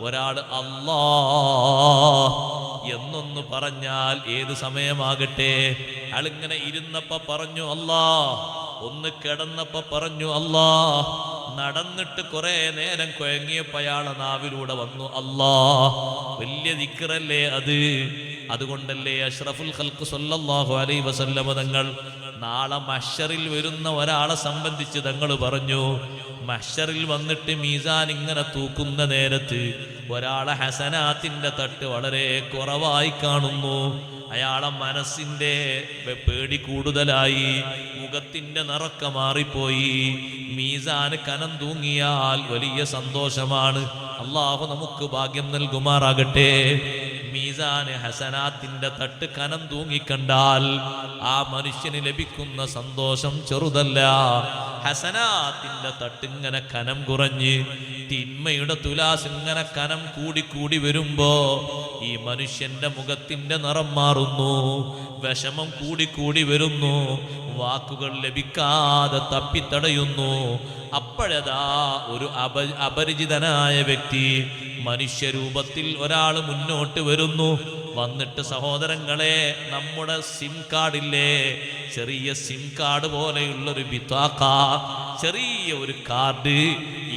ഒരാൾ അല്ലാ എന്നൊന്ന് പറഞ്ഞാൽ ഏത് സമയമാകട്ടെ, അയാളിങ്ങനെ ഇരുന്നപ്പോ പറഞ്ഞു അല്ലാ, ഒന്ന് കിടന്നപ്പോ പറഞ്ഞു അല്ലാ, നടന്നിട്ട് കുറെ നേരം കുഴങ്ങിയപ്പോ അയാളെ നാവിലൂടെ വന്നു അല്ലാ. വലിയ ദിക്റല്ലേ അത്. അതുകൊണ്ടല്ലേ അഷ്റഫുൽ ഖൽഖ് സ്വല്ലല്ലാഹു അലൈഹി വസല്ലമ തങ്ങൾ നാളെ മഹ്ശറിൽ വരുന്ന ഒരാളെ സംബന്ധിച്ച് തങ്ങൾ പറഞ്ഞു, മഹ്ശറിൽ വന്നിട്ട് മീസാൻ ഇങ്ങനെ തൂക്കുന്ന നേരത്ത് ഒരാളെ ഹസനാത്തിന്റെ തട്ട് വളരെ കുറവായി കാണുന്നു. അയാളെ മനസ്സിന്റെ പേടി കൂടുതലായി, മുഖത്തിന്റെ നിറക്ക മാറിപ്പോയി. മീസാൻ കനം തൂങ്ങിയാൽ വലിയ സന്തോഷമാണ്. അള്ളാഹു നമുക്ക് ഭാഗ്യം നൽകുമാറാകട്ടെ. മീസാന് ഹസനാത്തിന്റെ തട്ട് കനം തൂങ്ങിക്കണ്ടാൽ ആ മനുഷ്യന് ലഭിക്കുന്ന സന്തോഷം ചെറുതല്ല. ഹസനാത്തിന്റെ തട്ട് ഇങ്ങനെ കനം കുറഞ്ഞ് തിന്മയുടെ തുലാസ് ഇങ്ങനെ കനം കൂടി വരുമ്പോ ഈ മനുഷ്യന്റെ മുഖത്തിന്റെ നിറം മാറുന്നു, വിഷമം കൂടി വരുന്നു, വാക്കുകൾ ലഭിക്കാതെ തപ്പിത്തടയുന്നു. അപ്പോഴതാ ഒരു അപരിചിതനായ വ്യക്തി മനുഷ്യരൂപത്തിൽ ഒരാൾ മുന്നോട്ട് വരുന്നു. വന്നിട്ട് സഹോദരങ്ങളെ, നമ്മുടെ സിം കാർഡില്ലേ, ചെറിയ സിം കാർഡ് പോലെയുള്ളൊരു ബിത്താഖ, ചെറിയ ഒരു കാർഡ്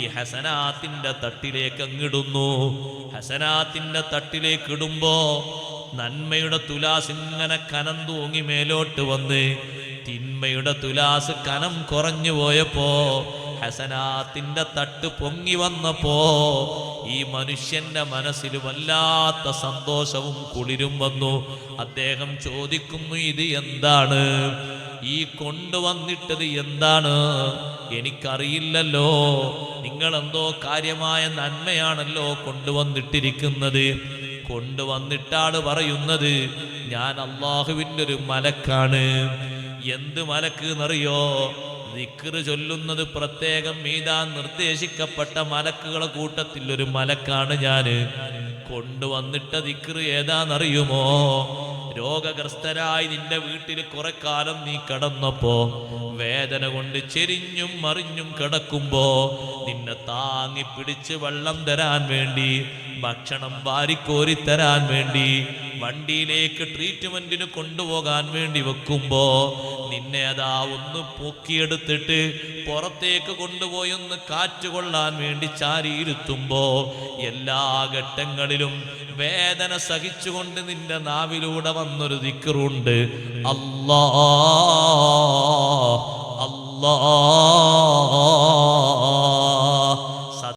ഈ ഹസനാത്തിന്റെ തട്ടിലേക്ക് അങ്ങിടുന്നു. ഹസനാത്തിന്റെ തട്ടിലേക്ക് ഇടുമ്പോ നന്മയുടെ തുലാസ് ഇങ്ങനെ കനം തൂങ്ങി മേലോട്ട് വന്ന് തിന്മയുടെ തുലാസ് കനം കുറഞ്ഞു പോയപ്പോ ഹസനാത്തിന്റെ തട്ട് പൊങ്ങി വന്നപ്പോ ഈ മനുഷ്യന്റെ മനസ്സിൽ വല്ലാത്ത സന്തോഷവും കുളിരും വന്നു. അദ്ദേഹം ചോദിക്കുന്നു, ഇത് എന്താണ്? ഈ കൊണ്ടുവന്നിട്ടത് എന്താണ്? എനിക്കറിയില്ലല്ലോ. നിങ്ങളെന്തോ കാര്യമായ നന്മയാണല്ലോ കൊണ്ടുവന്നിട്ടിരിക്കുന്നത്. കൊണ്ടുവന്നിട്ടാണ് പറയുന്നത്, ഞാൻ അള്ളാഹുവിൻ്റെ ഒരു മലക്കാണ്. എന്ത് മലക്ക് എന്നറിയോ? ദിക്റ് ചൊല്ലുന്നത് പ്രത്യേകം മീതാൻ നിർദ്ദേശിക്കപ്പെട്ട മലക്കുകളെ കൂട്ടത്തിൽ ഒരു മലക്കാണ് ഞാൻ. കൊണ്ടുവന്നിട്ട ദിക്റ് ഏതാന്നറിയുമോ? രോഗഗ്രസ്തരായി നിന്റെ വീട്ടിൽ കുറെ കാലം നീ കിടന്നപ്പോ വേദന കൊണ്ട് ചെരിഞ്ഞും മറിഞ്ഞും കിടക്കുമ്പോ നിന്നെ താങ്ങി പിടിച്ച് വെള്ളം തരാൻ വേണ്ടി, ഭക്ഷണം വാരിക്കോരി തരാൻ വേണ്ടി, വണ്ടിയിലേക്ക് ട്രീറ്റ്മെന്റിന് കൊണ്ടുപോകാൻ വേണ്ടി വെക്കുമ്പോ നിന്നെ അതാ ഒന്ന് പൊക്കിയെടുത്തിട്ട് പുറത്തേക്ക് കൊണ്ടുപോയി ഒന്ന് കാറ്റുകൊള്ളാൻ വേണ്ടി ചാരിയിരുത്തുമ്പോ എല്ലാ ഘട്ടങ്ങളിലും വേദന സഹിച്ചുകൊണ്ട് നിന്റെ നാവിലൂടെ വന്നൊരു ദിക്റുണ്ട്, അല്ലാ അല്ലാ